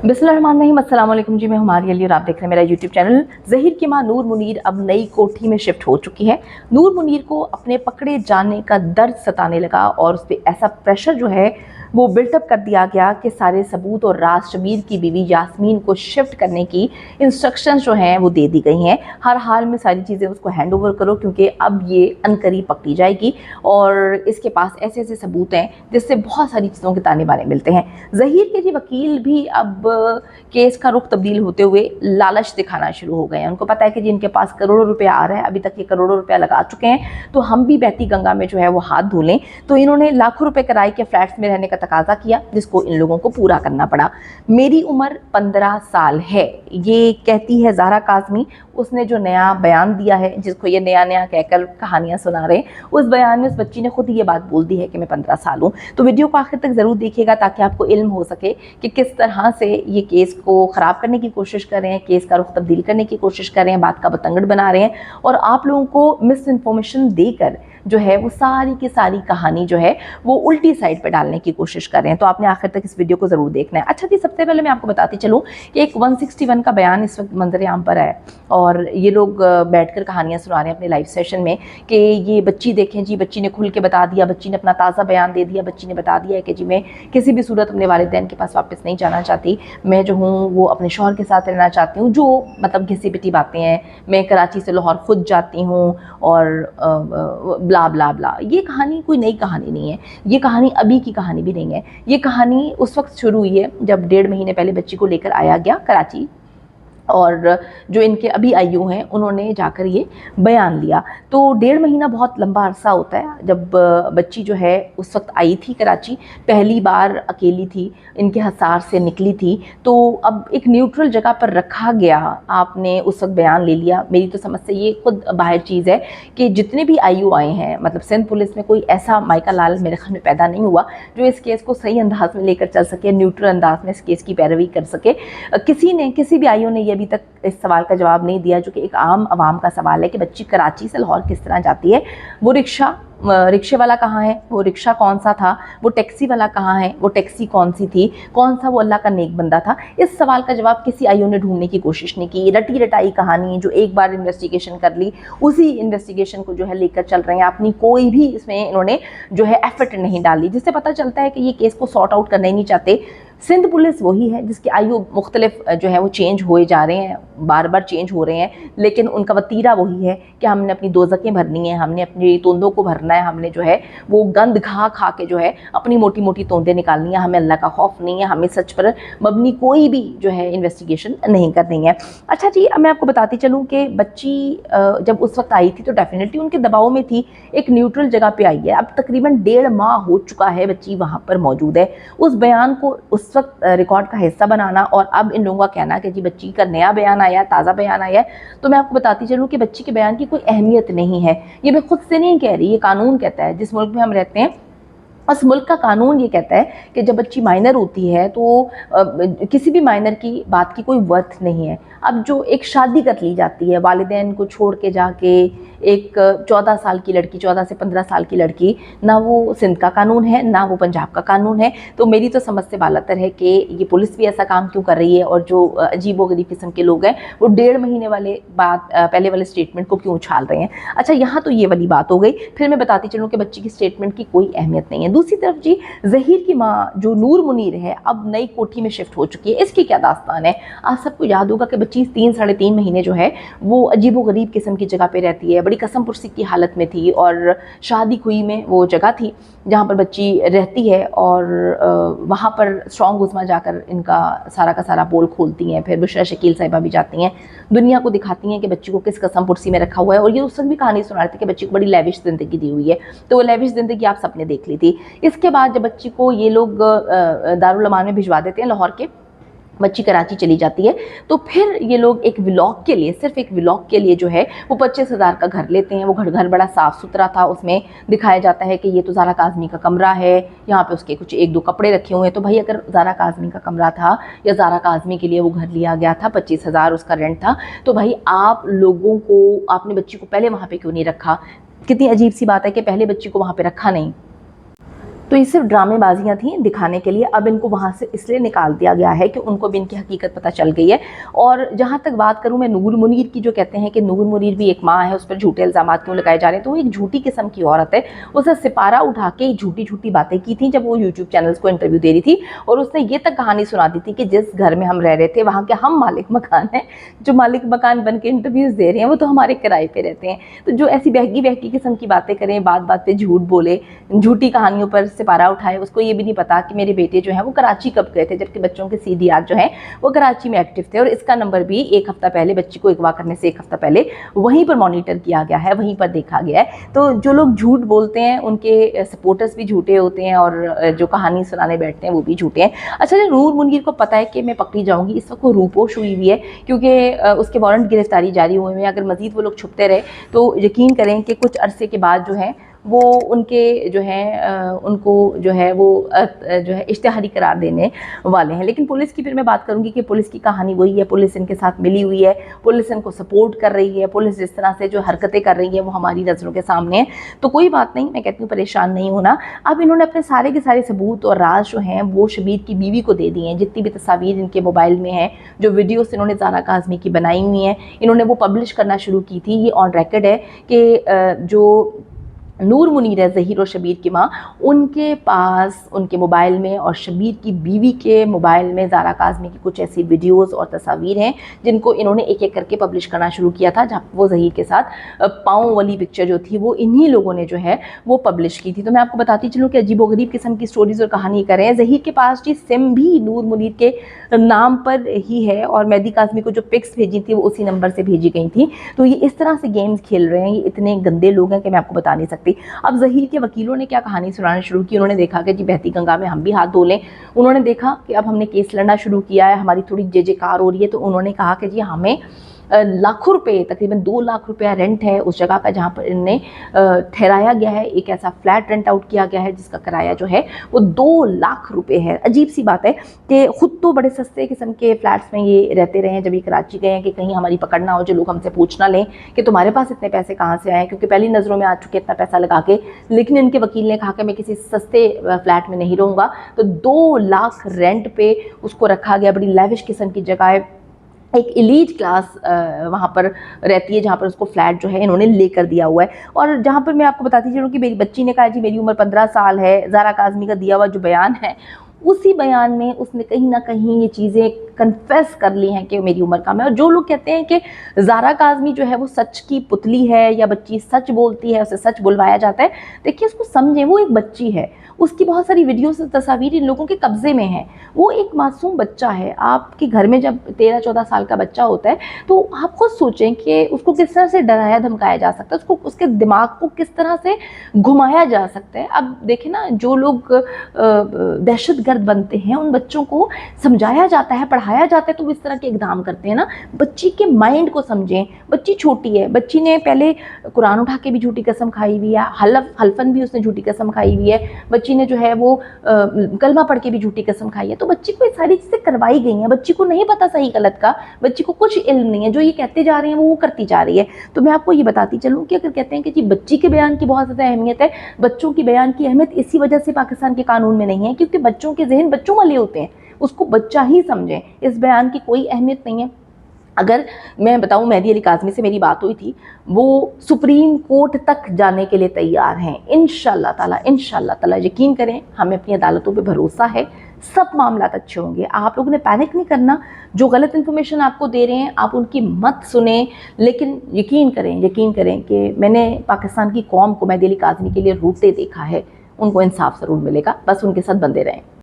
बिस्मिल्लाहिर्रहमानिर्रहीम। अस्सलाम वालेकुम जी, मैं हमारी अली और आप देख रहे हैं मेरा यूट्यूब चैनल। ज़हीर की मां नूर मुनीर अब नई कोठी में शिफ्ट हो चुकी है। नूर मुनीर को अपने पकड़े जाने का दर्द सताने लगा और उस पर ऐसा प्रेशर जो है वो बिल्टअप कर दिया गया कि सारे सबूत और राज शबीर की बीवी यास्मीन को शिफ्ट करने की इंस्ट्रक्शंस जो हैं वो दे दी गई हैं। हर हाल में सारी चीज़ें उसको हैंड ओवर करो क्योंकि अब ये अनकरीब पकड़ी जाएगी और इसके पास ऐसे ऐसे सबूत हैं जिससे बहुत सारी चीज़ों के ताने बाने मिलते हैं। ज़हीर के जी वकील भी अब केस का रुख तब्दील होते हुए लालच दिखाना शुरू हो गए हैं। उनको पता है कि जिनके पास करोड़ों रुपया आ रहा है, अभी तक ये करोड़ों रुपया लगा चुके हैं, तो हम भी बहती गंगा में जो है वो हाथ धो लें। तो इन्होंने लाखों रुपए किराए के फ्लैट्स में रहने का तकाजा किया जिसको इन लोगों को पूरा करना पड़ा। मेरी उम्र 15 साल है, ये कहती है ज़ारा काज़मी। उसने जो नया बयान दिया है, जिसको ये नया नया कहकर कहानियाँ सुना रहे हैं, उस बयान में उस बच्ची ने खुद ही ये बात बोल दी है कि मैं 15 साल हूँ। तो वीडियो को आखिर तक ज़रूर देखिएगा ताकि आपको इल्म हो सके कि किस तरह से ये केस को ख़राब करने की कोशिश कर रहे हैं, केस का रुख तब्दील करने की कोशिश कर रहे हैं, बात का बतंगड़ बना रहे हैं और आप लोगों को मिस इन्फॉर्मेशन देकर जो है वो सारी की सारी कहानी जो है वो उल्टी साइड पे डालने की कोशिश कर रहे हैं। तो आपने आखिर तक इस वीडियो को ज़रूर देखना है। अच्छा जी, सबसे पहले मैं आपको बताती चलूँ कि एक 161 का बयान इस वक्त मंजर-ए-आम पर है और ये लोग बैठकर कहानियाँ सुना रहे हैं अपने लाइव सेशन में कि ये बच्ची देखें जी, बच्ची ने खुल के बता दिया, बच्ची ने अपना ताज़ा बयान दे दिया, बच्ची ने बता दिया है कि जी मैं किसी भी सूरत अपने वालिदैन के पास वापस नहीं जाना चाहती, मैं जो हूँ वो अपने शौहर के साथ रहना चाहती हूँ। जो मतलब घिसी पिटी बातें हैं, मैं कराची से लाहौर खुद जाती हूँ और ब्ला ब्ला ब्ला। ये कहानी कोई नई कहानी नहीं है, ये कहानी अभी की कहानी भी नहीं है। ये कहानी उस वक्त शुरू हुई है जब 1.5 महीने पहले बच्ची को लेकर आया गया कराची और जो इनके अभी आईयू हैं उन्होंने जाकर ये बयान लिया। तो 1.5 महीना बहुत लंबा अरसा होता है। जब बच्ची जो है उस वक्त आई थी कराची, पहली बार अकेली थी, इनके हसार से निकली थी, तो अब एक न्यूट्रल जगह पर रखा गया। आपने उस वक्त बयान ले लिया। मेरी तो समझ से ये खुद बाहर चीज़ है कि जितने भी आईयू आए हैं, मतलब सिंध पुलिस में कोई ऐसा माइका लाल मेरे ख्याल में पैदा नहीं हुआ जो इस केस को सही अंदाज में लेकर चल सके, न्यूट्रल अंदाज में इस केस की पैरवी कर सके। किसी भी आईयू ने ये अभी तक इस सवाल का जवाब नहीं दिया जो कि एक आम आवाम का सवाल है कि बच्ची कराची से लाहौर किस तरह जाती है, वो रिक्शे वाला कहाँ है, वो रिक्शा कौन सा था, वो टैक्सी वाला कहाँ है, वो टैक्सी कौन सी थी, कौन सा वो अल्लाह का नेक बंदा था। इस सवाल का जवाब किसी आईओ ने ढूंढने की कोशिश नहीं की। रटी रटाई कहानी जो एक बार इन्वेस्टिगेशन कर ली उसी इन्वेस्टिगेशन को जो है लेकर चल रहे हैं। अपनी कोई भी इसमें इन्होंने जो है एफर्ट नहीं डाली, जिससे पता चलता है कि ये केस को सॉर्ट आउट करना ही नहीं चाहते। सिंध पुलिस वही है जिसके आयु मुख्तलिफ जो है वो चेंज हुए जा रहे हैं, बार बार चेंज हो रहे हैं, लेकिन उनका वतीरा वही है कि हमने अपनी दोज़खें भरनी है, हमने अपनी तोंदों को भरना है, हमने जो है वो गंद खा खा के जो है अपनी मोटी मोटी तोंदें निकालनी है। हमें अल्लाह का खौफ नहीं है, हमें सच पर मबनी कोई भी जो है इन्वेस्टिगेशन नहीं करनी है। अच्छा जी, अब मैं आपको बताती चलूँ कि बच्ची जब उस वक्त आई थी तो डेफिनेटली उनके दबाव में थी, एक न्यूट्रल जगह पर आई है। अब तकरीबन 1.5 माह हो चुका है बच्ची वहाँ पर मौजूद है। उस बयान को उस वक्त रिकॉर्ड का हिस्सा बनाना और अब इन लोगों का कहना कि जी बच्ची का नया बयान आया, ताज़ा बयान आया है, तो मैं आपको बताती चलूँ कि बच्ची के बयान की कोई अहमियत नहीं है। ये मैं खुद से नहीं कह रही, ये कानून कहता है। जिस मुल्क में हम रहते हैं उस मुल्क का कानून ये कहता है कि जब बच्ची माइनर होती है तो किसी भी माइनर की बात की कोई वर्थ नहीं है। अब जो एक शादी कर ली जाती है वालिदैन को छोड़ के जाके, एक 14 साल की लड़की, 14 से 15 साल की लड़की, ना वो सिंध का कानून है ना वो पंजाब का कानून है। तो मेरी तो समझ से बालातर है कि ये पुलिस भी ऐसा काम क्यों कर रही है और जो अजीबोगरीब किस्म के लोग हैं वो 1.5 महीने वाले पहले वाले स्टेटमेंट को क्यों उछाल रहे हैं। अच्छा, यहाँ तो ये वाली बात हो गई। फिर मैं बताती चलूँ कि बच्ची की स्टेटमेंट की कोई अहमियत नहीं है। दूसरी तरफ जी, ज़हीर की माँ जो नूर मुनीर है अब नई कोठी में शिफ्ट हो चुकी है। इसकी क्या दास्तान है? आप सबको याद होगा कि बच्ची 3-3.5 महीने जो है वो अजीबोगरीब किस्म की जगह पे रहती है, बड़ी कसम पुरसी की हालत में थी और शादी खुई में वो जगह थी जहाँ पर बच्ची रहती है और वहाँ पर स्ट्रॉन्ग उज़मा जाकर इनका सारा का सारा पोल खोलती हैं। फिर बुशरा शकील साहिबा भी जाती हैं, दुनिया को दिखाती हैं कि बच्ची को किस कसम पुरसी में रखा हुआ है। और ये उस वक्त भी कहानी सुना रहे थे कि बच्ची को बड़ी लेविश ज़िंदगी दी हुई है, तो वो लेविश ज़िंदगी आप सबने देख ली थी। इसके बाद जब बच्ची को ये लोग दारुल अमान में भिजवा देते हैं लाहौर के, बच्ची कराची चली जाती है, तो फिर ये लोग एक व्लॉग के लिए, सिर्फ एक व्लॉग के लिए जो है वो 25,000 का घर लेते हैं। वो घर बड़ा साफ़ सुथरा था, उसमें दिखाया जाता है कि ये तो ज़ारा काज़मी का कमरा है, यहाँ पे उसके कुछ 1-2 कपड़े रखे हुए हैं। तो भाई अगर ज़ारा काज़मी का कमरा था या ज़ारा काज़मी के लिए वो घर लिया गया था, 25,000 उसका रेंट था, तो भाई आप लोगों को, आपने बच्ची को पहले वहाँ पर क्यों नहीं रखा? कितनी अजीब सी बात है कि पहले बच्ची को वहाँ पर रखा नहीं। तो ये सिर्फ ड्रामे बाजियाँ थी दिखाने के लिए। अब इनको वहाँ से इसलिए निकाल दिया गया है कि उनको भी इनकी हकीकत पता चल गई है। और जहाँ तक बात करूँ मैं नूर मुनीर की, जो कहते हैं कि नूर मुनीर भी एक माँ है, उस पर झूठे इल्ज़ामात क्यों लगाए जा रहे हैं, तो वो एक झूठी किस्म की औरत है। उसने सिपारा उठा के झूठी झूठी बातें की थी जब वो यूट्यूब चैनल्स को इंटरव्यू दे रही थी, और उसने ये तक कहानी सुना दी थी कि जिस घर में हम रह रहे थे वहाँ के हम मालिक मकान हैं, जो मालिक मकान बन के इंटरव्यूज़ दे रहे हैं वो तो हमारे किराए पे रहते हैं। तो जो ऐसी बहकी बहकी किस्म की बातें करें, बात बात पे झूठ बोले, झूठी कहानियों पर सिपारा उठाए, उसको ये भी नहीं पता कि मेरे बेटे जो हैं वो कराची कब गए थे, जबकि बच्चों के सीडीआर जो हैं वो कराची में एक्टिव थे, और इसका नंबर भी एक हफ्ता पहले, बच्ची को अगवा करने से एक हफ्ता पहले वहीं पर मॉनिटर किया गया है, वहीं पर देखा गया है। तो जो लोग झूठ बोलते हैं उनके सपोर्टर्स भी झूठे होते हैं, और जो कहानी सुनाने बैठते हैं वो भी झूठे हैं। अच्छा, नूर मुनीर को पता है कि मैं पकड़ी जाऊंगी, इस वक्त वो रूपोश हुई हुई है क्योंकि उसके वारंट गिरफ्तारी जारी हुए हैं। अगर मजीद वो लोग छुपते रहे तो यकीन करें कि कुछ अरसे के बाद जो है वो उनके जो है उनको जो है वो जो है इश्तिहारी करार देने वाले हैं। लेकिन पुलिस की फिर मैं बात करूंगी कि पुलिस की कहानी वही है, पुलिस इनके साथ मिली हुई है, पुलिस इनको सपोर्ट कर रही है, पुलिस जिस तरह से जो हरकतें कर रही है वो हमारी नज़रों के सामने है। तो कोई बात नहीं, मैं कहती हूँ परेशान नहीं होना। अब इन्होंने अपने सारे के सारे सबूत और राज जो हैं वो शबीर की बीवी को दे दिए हैं। जितनी भी तस्वीर इनके मोबाइल में है, जो वीडियोस इन्होंने ज़ारा काज़मी की बनाई हुई हैं, इन्होंने वो पब्लिश करना शुरू की थी। ये ऑन रिकॉर्ड है कि जो नूर मुनीर है, ज़हीर और शबीर की माँ, उनके पास उनके मोबाइल में और शबीर की बीवी के मोबाइल में ज़ारा काज़मी की कुछ ऐसी वीडियोस और तस्वीर हैं जिनको इन्होंने एक एक करके पब्लिश करना शुरू किया था। जहाँ वो ज़हीर के साथ पाँव वाली पिक्चर जो थी वो इन्हीं लोगों ने जो है वो पब्लिश की थी। तो मैं आपको बताती चलूँ कि अजीबोगरीब किस्म की स्टोरीज़ और कहानी कर रहे हैं। ज़हीर के पास जी सिम भी नूर मुनीर के नाम पर ही है, और मेहदी काज़मी को जो पिक्स भेजी थी वो उसी नंबर से भेजी गई थी। तो ये इस तरह से गेम्स खेल रहे हैं, ये इतने गंदे लोग हैं कि मैं आपको बता नहीं सकती। अब ज़हीर के वकीलों ने क्या कहानी सुनाना शुरू की, उन्होंने देखा कि जी बहती गंगा में हम भी हाथ धो लें। उन्होंने देखा कि अब हमने केस लड़ना शुरू किया है, हमारी थोड़ी जय-जयकार हो रही है, तो उन्होंने कहा कि जी हमें लाखों रुपए, तकरीबन 2 लाख रुपया रेंट है उस जगह का जहाँ पर इन्हें ठहराया गया है। एक ऐसा फ्लैट रेंट आउट किया गया है जिसका किराया जो है वो 2 लाख रुपए है। अजीब सी बात है कि खुद तो बड़े सस्ते किस्म के फ्लैट्स में ये रहते रहे हैं, जब ये कराची गए हैं कि कहीं हमारी पकड़ ना हो, जो लोग हमसे पूछ ना लें कि तुम्हारे पास इतने पैसे कहाँ से आए, क्योंकि पहली नज़रों में आ चुके इतना पैसा लगा के। लेकिन इनके वकील ने कहा कि मैं किसी सस्ते फ्लैट में नहीं रहूँगा, तो 2 लाख रेंट पे उसको रखा गया। बड़ी लेविश किस्म की जगह है, एक एलीट क्लास वहाँ पर रहती है जहाँ पर उसको फ्लैट जो है इन्होंने लेकर दिया हुआ है। और जहाँ पर मैं आपको बताती चलूँ कि मेरी बच्ची ने कहा जी मेरी उम्र 15 साल है, ज़ारा काज़मी का दिया हुआ जो बयान है उसी बयान में उसने कहीं ना कहीं ये चीज़ें कन्फेस कर ली हैं कि मेरी उम्र कम है। और जो लोग कहते हैं कि ज़ारा काज़मी जो है वो सच की पुतली है या बच्ची सच बोलती है, उसे सच बुलवाया जाता है, देखिए उसको समझें, वो एक बच्ची है, उसकी बहुत सारी वीडियोस तस्वीर इन लोगों के कब्ज़े में है। वो एक मासूम बच्चा है। आपके घर में जब 13-14 साल का बच्चा होता है तो आप खुद सोचें कि उसको किस तरह से डराया धमकाया जा सकता है, उसको उसके दिमाग को किस तरह से घुमाया जा सकता है। अब देखें ना, जो लोग दहशतगर्द बनते हैं उन बच्चों को समझाया जाता है, पढ़ाया जाता है, तो वो इस तरह के इक़दाम करते हैं ना। बच्ची के माइंड को समझें, बच्ची छोटी है, बच्ची ने पहले कुरान उठा के भी झूठी कसम खाई हुई है, हल्फन भी उसने झूठी कसम खाई हुई है, बच्ची ने जो है वो कलमा पढ़ के भी झूठी कसम खाई है। तो बच्ची को ये सारी चीज़ें करवाई गई हैं, बच्ची को नहीं पता सही गलत का, बच्ची को कुछ इल्म नहीं है, जो ये कहते जा रहे हैं वो करती जा रही है। तो मैं आपको ये बताती चलूँ कि अगर कहते हैं कि जी बच्ची के बयान की बहुत ज़्यादा अहमियत है, बच्चों की बयान की अहमियत इसी वजह से पाकिस्तान के कानून में नहीं है क्योंकि बच्चों के जहन बच्चों वाले होते हैं, उसको बच्चा ही समझें, इस बयान की कोई अहमियत नहीं है। अगर मैं बताऊं, मेहदी अली काज़मी से मेरी बात हुई थी, वो सुप्रीम कोर्ट तक जाने के लिए तैयार हैं इंशाअल्लाह ताला। यकीन करें, हमें अपनी अदालतों पे भरोसा है, सब मामला अच्छे होंगे। आप लोगों ने पैनिक नहीं करना, जो गलत इन्फॉर्मेशन आपको दे रहे हैं आप उनकी मत सुने, लेकिन यकीन करें कि मैंने पाकिस्तान की कौम को मेहदी अली काज़मी के लिए रूठते देखा है, उनको इंसाफ ज़रूर मिलेगा, बस उनके साथ बंधे रहें।